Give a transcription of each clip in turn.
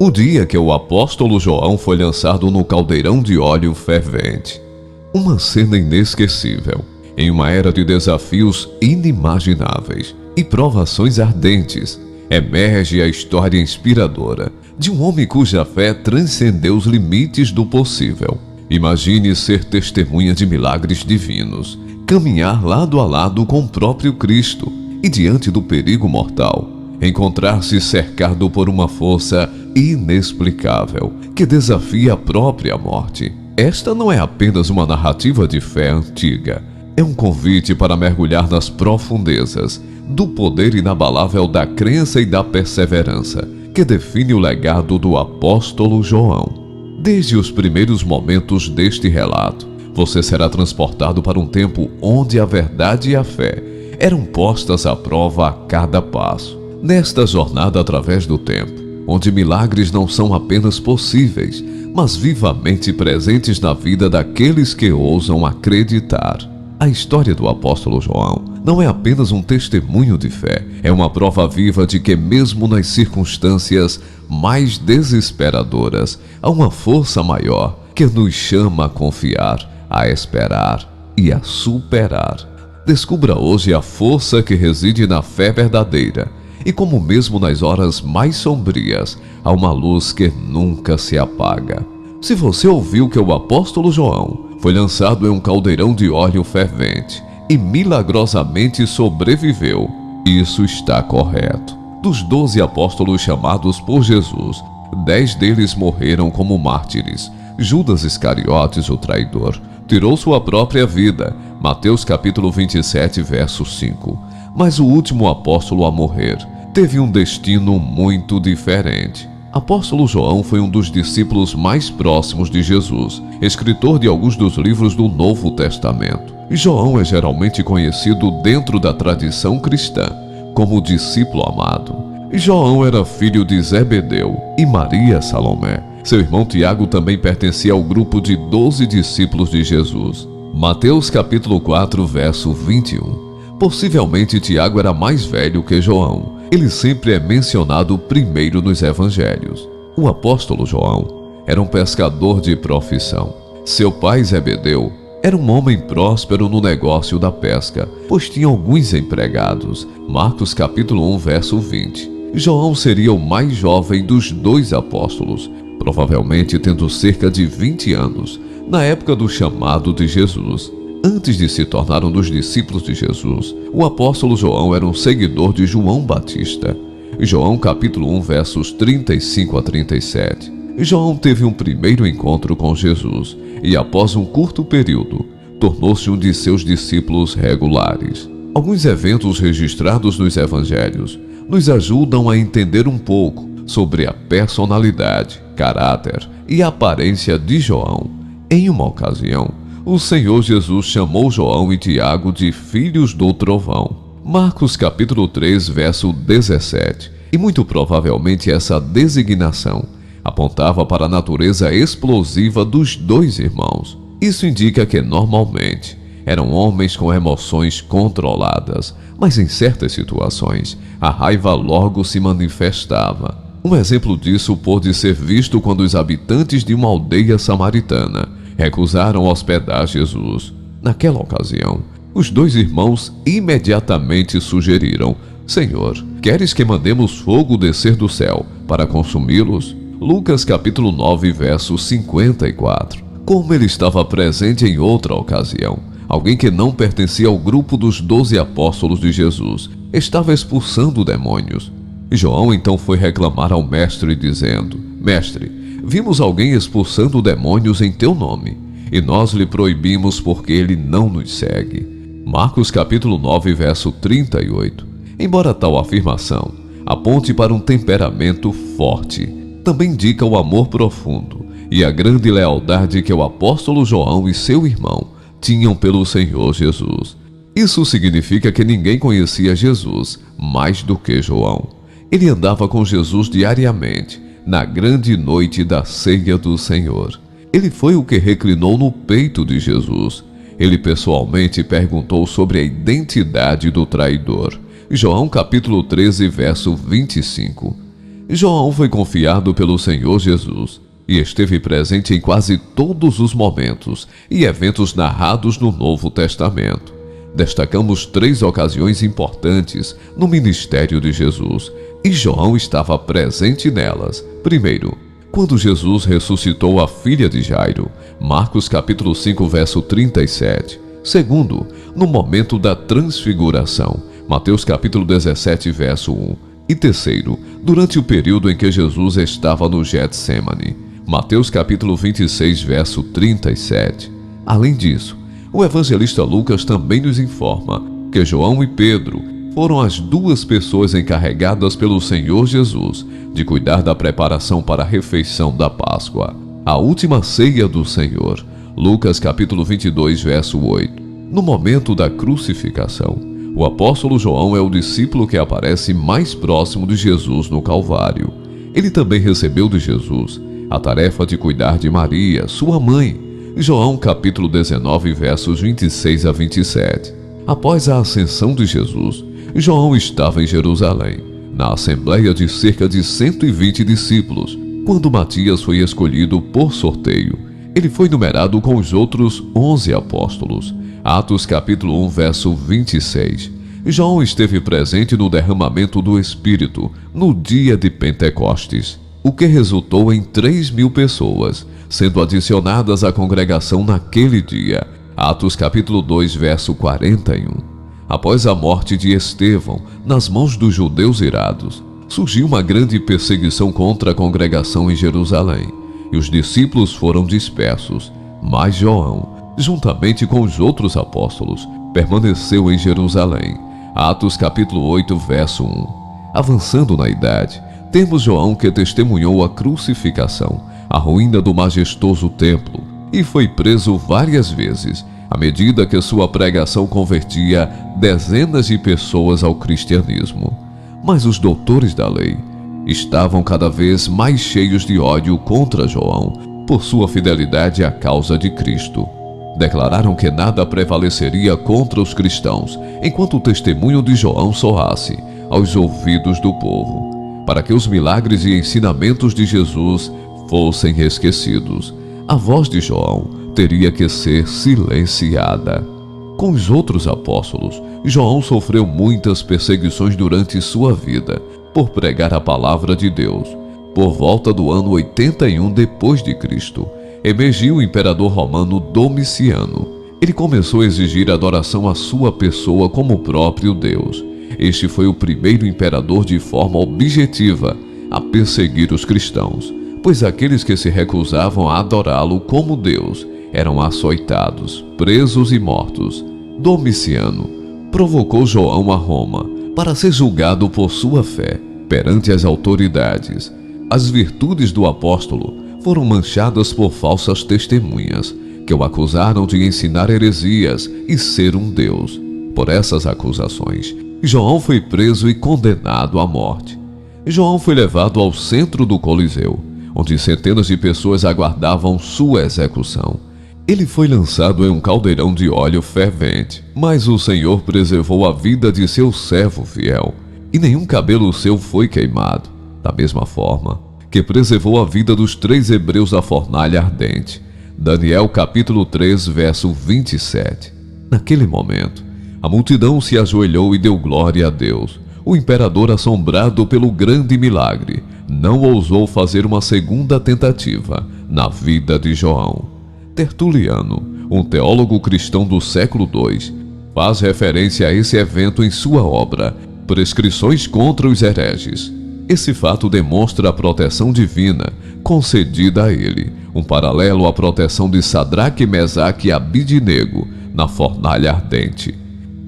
O dia que o apóstolo João foi lançado no caldeirão de óleo fervente. Uma cena inesquecível. Em uma era de desafios inimagináveis e provações ardentes, emerge a história inspiradora de um homem cuja fé transcendeu os limites do possível. Imagine ser testemunha de milagres divinos, caminhar lado a lado com o próprio Cristo e, diante do perigo mortal, encontrar-se cercado por uma força inexplicável que desafia a própria morte. Esta não é apenas uma narrativa de fé antiga, é um convite para mergulhar nas profundezas do poder inabalável da crença e da perseverança que define o legado do apóstolo João. Desde os primeiros momentos deste relato, você será transportado para um tempo onde a verdade e a fé eram postas à prova a cada passo. Nesta jornada através do tempo, onde milagres não são apenas possíveis, mas vivamente presentes na vida daqueles que ousam acreditar. A história do apóstolo João não é apenas um testemunho de fé, é uma prova viva de que mesmo nas circunstâncias mais desesperadoras, há uma força maior que nos chama a confiar, a esperar e a superar. Descubra hoje a força que reside na fé verdadeira e como mesmo nas horas mais sombrias, há uma luz que nunca se apaga. Se você ouviu que o apóstolo João foi lançado em um caldeirão de óleo fervente e milagrosamente sobreviveu, isso está correto. Dos 12 apóstolos chamados por Jesus, 10 deles morreram como mártires. Judas Iscariotes, o traidor, tirou sua própria vida. Mateus capítulo 27, verso 5. Mas o último apóstolo a morrer teve um destino muito diferente. Apóstolo João foi um dos discípulos mais próximos de Jesus, escritor de alguns dos livros do Novo Testamento. João é geralmente conhecido dentro da tradição cristã como o discípulo amado. João era filho de Zebedeu e Maria Salomé. Seu irmão Tiago também pertencia ao grupo de 12 discípulos de Jesus. Mateus capítulo 4, verso 21. Possivelmente Tiago era mais velho que João. Ele sempre é mencionado primeiro nos evangelhos. O apóstolo João era um pescador de profissão. Seu pai Zebedeu era um homem próspero no negócio da pesca, pois tinha alguns empregados. Marcos capítulo 1, verso 20. João seria o mais jovem dos 2 apóstolos, provavelmente tendo cerca de 20 anos, na época do chamado de Jesus. Antes de se tornar um dos discípulos de Jesus, o apóstolo João era um seguidor de João Batista. João capítulo 1, versos 35 a 37. João teve um primeiro encontro com Jesus e, após um curto período, tornou-se um de seus discípulos regulares. Alguns eventos registrados nos evangelhos nos ajudam a entender um pouco sobre a personalidade, caráter e aparência de João. Em uma ocasião, o Senhor Jesus chamou João e Tiago de filhos do trovão. Marcos capítulo 3, verso 17. E muito provavelmente essa designação apontava para a natureza explosiva dos 2 irmãos. Isso indica que normalmente eram homens com emoções controladas, mas em certas situações a raiva logo se manifestava. Um exemplo disso pôde ser visto quando os habitantes de uma aldeia samaritana recusaram hospedar Jesus. Naquela ocasião, os 2 irmãos imediatamente sugeriram: Senhor, queres que mandemos fogo descer do céu para consumi-los? Lucas capítulo 9, verso 54. Como ele estava presente em outra ocasião, alguém que não pertencia ao grupo dos 12 apóstolos de Jesus estava expulsando demônios. João então foi reclamar ao mestre dizendo: Mestre, vimos alguém expulsando demônios em teu nome, e nós lhe proibimos porque ele não nos segue. Marcos capítulo 9, verso 38. Embora tal afirmação aponte para um temperamento forte, também indica o amor profundo e a grande lealdade que o apóstolo João e seu irmão tinham pelo Senhor Jesus. Isso significa que ninguém conhecia Jesus mais do que João. Ele andava com Jesus diariamente, na grande noite da ceia do Senhor. Ele foi o que reclinou no peito de Jesus. Ele pessoalmente perguntou sobre a identidade do traidor. João capítulo 13, verso 25. João foi confiado pelo Senhor Jesus e esteve presente em quase todos os momentos e eventos narrados no Novo Testamento. Destacamos 3 ocasiões importantes no ministério de Jesus, e João estava presente nelas. Primeiro, quando Jesus ressuscitou a filha de Jairo, Marcos capítulo 5, verso 37. Segundo, no momento da transfiguração, Mateus capítulo 17, verso 1. E terceiro, durante o período em que Jesus estava no Getsêmani, Mateus capítulo 26, verso 37. Além disso, o evangelista Lucas também nos informa que João e Pedro foram as 2 pessoas encarregadas pelo Senhor Jesus de cuidar da preparação para a refeição da Páscoa, a última ceia do Senhor. Lucas capítulo 22, verso 8. No momento da crucificação, o apóstolo João é o discípulo que aparece mais próximo de Jesus no Calvário. Ele também recebeu de Jesus a tarefa de cuidar de Maria, sua mãe. João capítulo 19, versos 26 a 27. Após a ascensão de Jesus, João estava em Jerusalém, na assembleia de cerca de 120 discípulos, quando Matias foi escolhido por sorteio. Ele foi numerado com os outros 11 apóstolos. Atos capítulo 1, verso 26. João esteve presente no derramamento do Espírito no dia de Pentecostes, o que resultou em 3.000 pessoas sendo adicionadas à congregação naquele dia. Atos capítulo 2, verso 41. Após a morte de Estevão nas mãos dos judeus irados, surgiu uma grande perseguição contra a congregação em Jerusalém, e os discípulos foram dispersos. Mas João, juntamente com os outros apóstolos, permaneceu em Jerusalém. Atos capítulo 8, verso 1. Avançando na idade, temos João que testemunhou a crucificação, a ruína do majestoso templo, e foi preso várias vezes, à medida que sua pregação convertia dezenas de pessoas ao cristianismo. Mas os doutores da lei estavam cada vez mais cheios de ódio contra João por sua fidelidade à causa de Cristo. Declararam que nada prevaleceria contra os cristãos enquanto o testemunho de João soasse aos ouvidos do povo, para que os milagres e ensinamentos de Jesus fossem esquecidos. A voz de João teria que ser silenciada. Com os outros apóstolos, João sofreu muitas perseguições durante sua vida por pregar a palavra de Deus. Por volta do ano 81 depois de Cristo, emergiu o imperador romano Domiciano. Ele começou a exigir adoração à sua pessoa como o próprio Deus. Este foi o primeiro imperador de forma objetiva a perseguir os cristãos, pois aqueles que se recusavam a adorá-lo como Deus eram açoitados, presos e mortos. Domiciano provocou João a Roma para ser julgado por sua fé perante as autoridades. As virtudes do apóstolo foram manchadas por falsas testemunhas, que o acusaram de ensinar heresias e ser um deus. Por essas acusações, João foi preso e condenado à morte. João foi levado ao centro do Coliseu, onde centenas de pessoas aguardavam sua execução. Ele foi lançado em um caldeirão de óleo fervente, mas o Senhor preservou a vida de seu servo fiel, e nenhum cabelo seu foi queimado. Da mesma forma que preservou a vida dos 3 hebreus da fornalha ardente. Daniel capítulo 3, verso 27. Naquele momento, a multidão se ajoelhou e deu glória a Deus. O imperador, assombrado pelo grande milagre, não ousou fazer uma segunda tentativa na vida de João. Tertuliano, um teólogo cristão do século II, faz referência a esse evento em sua obra Prescrições contra os hereges. Esse fato demonstra a proteção divina concedida a ele, um paralelo à proteção de Sadraque, Mesaque e Abidnego na fornalha ardente,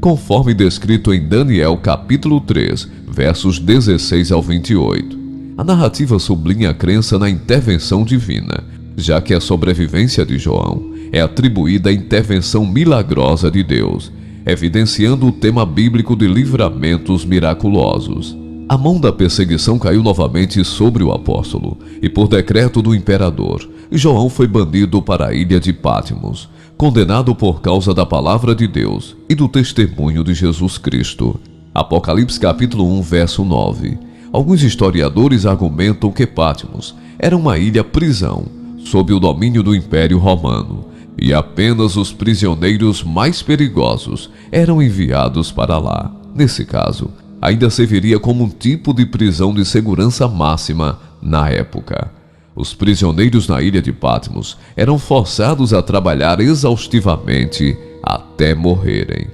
conforme descrito em Daniel capítulo 3, versos 16 ao 28. A narrativa sublinha a crença na intervenção divina, já que a sobrevivência de João é atribuída à intervenção milagrosa de Deus, evidenciando o tema bíblico de livramentos miraculosos. A mão da perseguição caiu novamente sobre o apóstolo, e por decreto do imperador, João foi banido para a ilha de Patmos, condenado por causa da palavra de Deus e do testemunho de Jesus Cristo. Apocalipse capítulo 1, verso 9. Alguns historiadores argumentam que Patmos era uma ilha-prisão sob o domínio do Império Romano, e apenas os prisioneiros mais perigosos eram enviados para lá. Nesse caso, ainda serviria como um tipo de prisão de segurança máxima na época. Os prisioneiros na ilha de Patmos eram forçados a trabalhar exaustivamente até morrerem.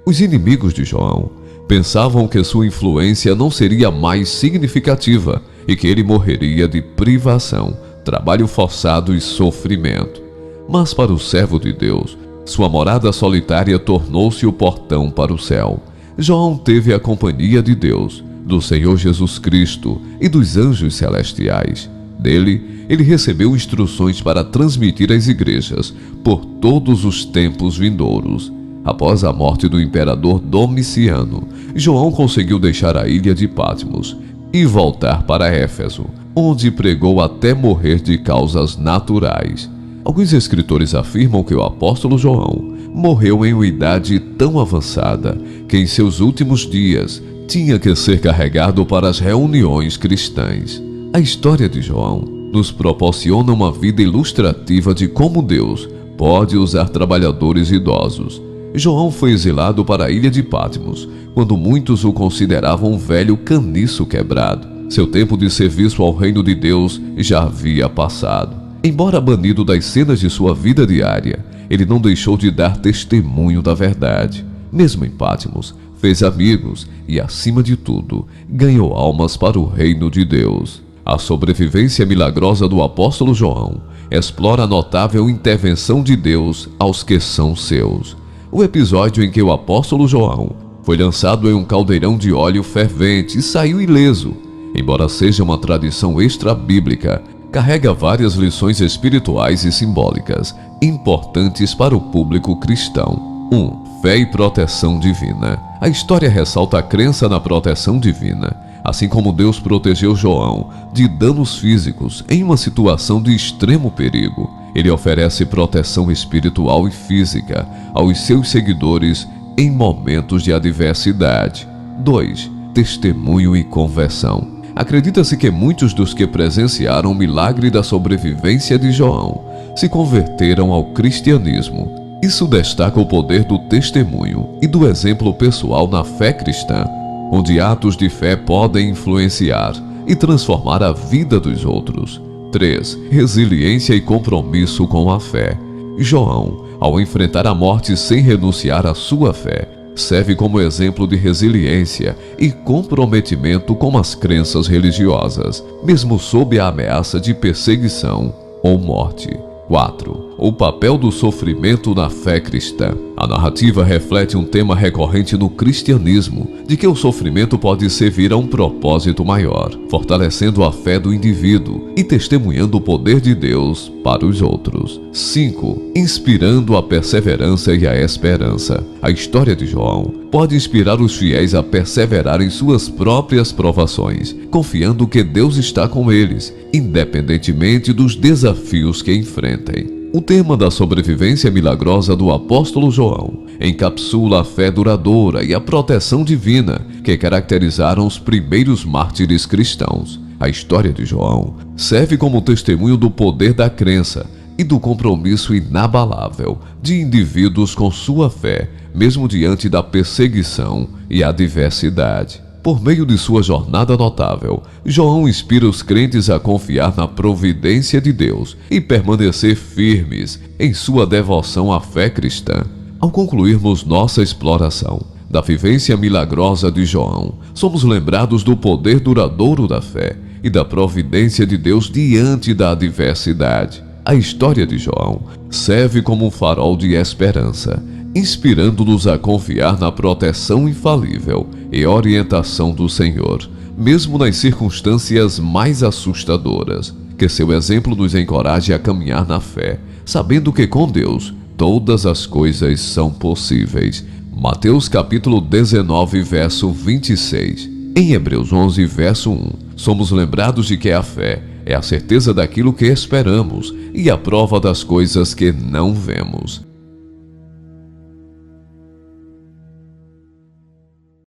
Os inimigos de João pensavam que sua influência não seria mais significativa e que ele morreria de privação, trabalho forçado e sofrimento. Mas para o servo de Deus, sua morada solitária tornou-se o portão para o céu. João teve a companhia de Deus, do Senhor Jesus Cristo e dos anjos celestiais. Dele, ele recebeu instruções para transmitir às igrejas por todos os tempos vindouros. Após a morte do imperador Domiciano, João conseguiu deixar a ilha de Patmos e voltar para Éfeso, onde pregou até morrer de causas naturais. Alguns escritores afirmam que o apóstolo João morreu em uma idade tão avançada que em seus últimos dias tinha que ser carregado para as reuniões cristãs. A história de João nos proporciona uma vida ilustrativa de como Deus pode usar trabalhadores idosos. João foi exilado para a ilha de Patmos, quando muitos o consideravam um velho caniço quebrado. Seu tempo de serviço ao reino de Deus já havia passado. Embora banido das cenas de sua vida diária, ele não deixou de dar testemunho da verdade. Mesmo em Patmos, fez amigos e, acima de tudo, ganhou almas para o reino de Deus. A sobrevivência milagrosa do apóstolo João explora a notável intervenção de Deus aos que são seus. O episódio em que o apóstolo João foi lançado em um caldeirão de óleo fervente e saiu ileso, embora seja uma tradição extra-bíblica, carrega várias lições espirituais e simbólicas importantes para o público cristão. 1. Fé e proteção divina. A história ressalta a crença na proteção divina, assim como Deus protegeu João de danos físicos em uma situação de extremo perigo. Ele oferece proteção espiritual e física aos seus seguidores em momentos de adversidade. 2. Testemunho e conversão. Acredita-se que muitos dos que presenciaram o milagre da sobrevivência de João se converteram ao cristianismo. Isso destaca o poder do testemunho e do exemplo pessoal na fé cristã, onde atos de fé podem influenciar e transformar a vida dos outros. 3. Resiliência e compromisso com a fé. João, ao enfrentar a morte sem renunciar à sua fé, serve como exemplo de resiliência e comprometimento com as crenças religiosas, mesmo sob a ameaça de perseguição ou morte. 4. O papel do sofrimento na fé cristã. A narrativa reflete um tema recorrente no cristianismo, de que o sofrimento pode servir a um propósito maior, fortalecendo a fé do indivíduo e testemunhando o poder de Deus para os outros. 5. Inspirando a perseverança e a esperança. A história de João pode inspirar os fiéis a perseverar em suas próprias provações, confiando que Deus está com eles, independentemente dos desafios que enfrentem. O tema da sobrevivência milagrosa do apóstolo João encapsula a fé duradoura e a proteção divina que caracterizaram os primeiros mártires cristãos. A história de João serve como testemunho do poder da crença e do compromisso inabalável de indivíduos com sua fé, mesmo diante da perseguição e adversidade. Por meio de sua jornada notável, João inspira os crentes a confiar na providência de Deus e permanecer firmes em sua devoção à fé cristã. Ao concluirmos nossa exploração da vivência milagrosa de João, somos lembrados do poder duradouro da fé e da providência de Deus diante da adversidade. A história de João serve como um farol de esperança, inspirando-nos a confiar na proteção infalível e orientação do Senhor, mesmo nas circunstâncias mais assustadoras. Que seu exemplo nos encoraje a caminhar na fé, sabendo que com Deus todas as coisas são possíveis. Mateus capítulo 19, verso 26. Em Hebreus 11, verso 1, somos lembrados de que a fé é a certeza daquilo que esperamos e a prova das coisas que não vemos.